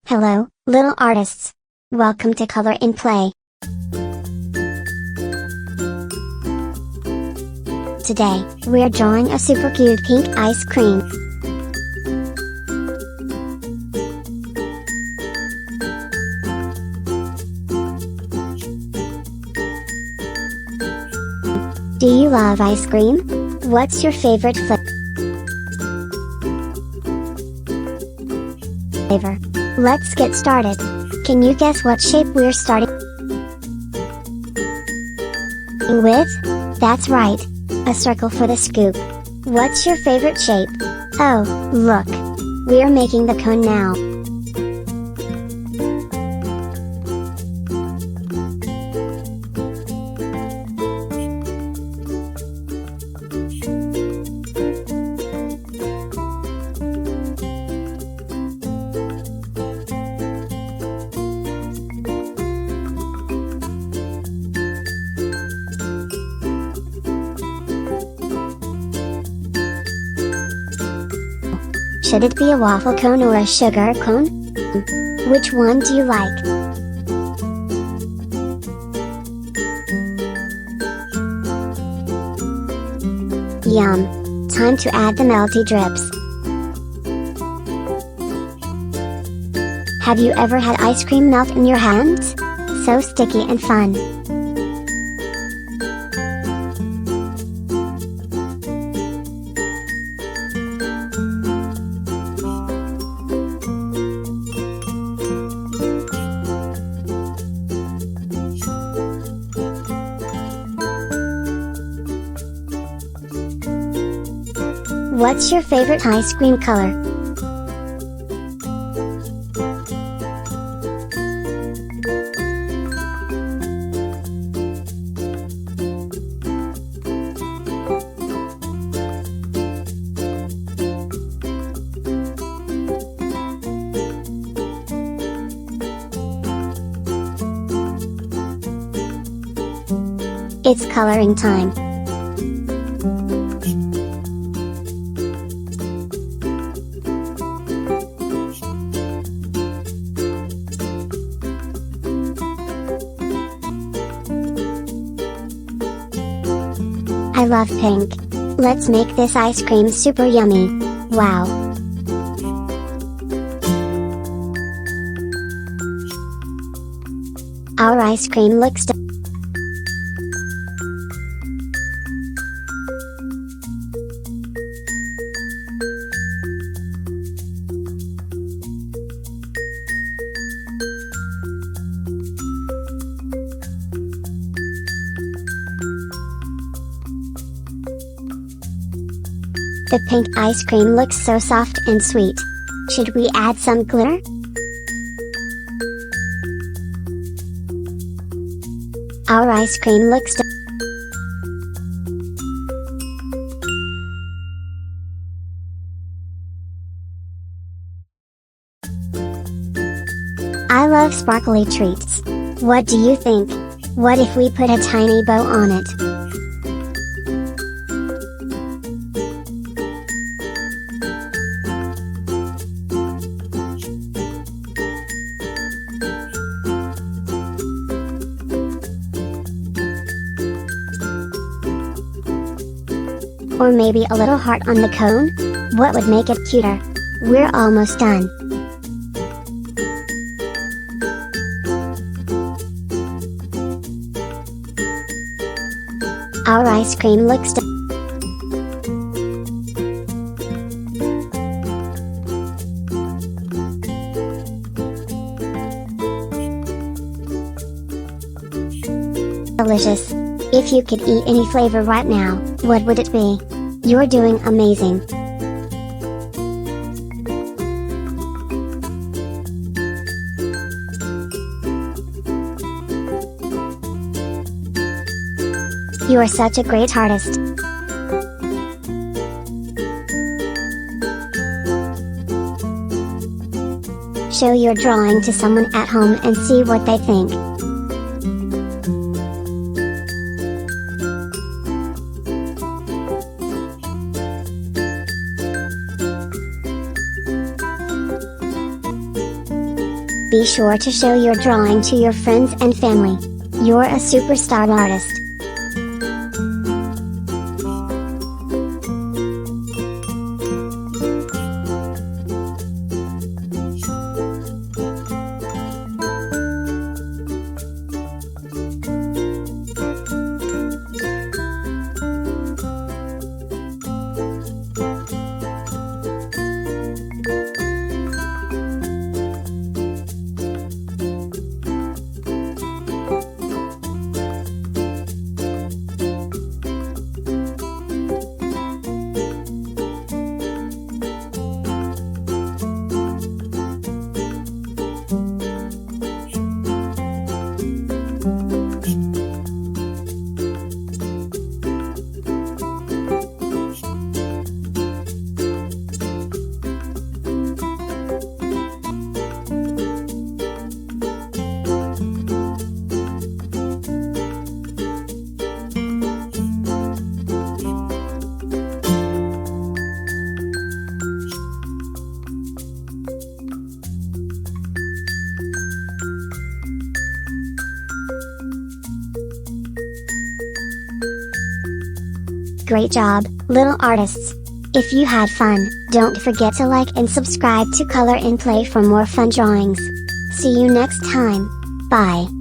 Hello, little artists. Welcome to Color and Play. Today, we're drawing a super cute pink ice cream. Do you love ice cream? What's your favorite flavor? Let's get started. Can you guess what shape we're starting with? That's right. A circle for the scoop. What's your favorite shape? Oh, look. We're making the cone now. Should it be a waffle cone or a sugar cone? Which one do you like? Yum! Time to add the melty drips. Have you ever had ice cream melt in your hands? So sticky and fun. What's your favorite ice cream color? It's coloring time. I love pink. Let's make this ice cream super yummy. Wow! Our ice cream looks The pink ice cream looks so soft and sweet. Should we add some glitter? Our ice cream looks I love sparkly treats. What do you think? What if we put a tiny bow on it? Or maybe a little heart on the cone? What would make it cuter? We're almost done. Our ice cream looks delicious. If you could eat any flavor right now, what would it be? You're doing amazing. You are such a great artist. Show your drawing to someone at home and see what they think. Be sure to show your drawing to your friends and family. You're a superstar artist. Great job, little artists! If you had fun, don't forget to like and subscribe to Color and Play for more fun drawings. See you next time. Bye.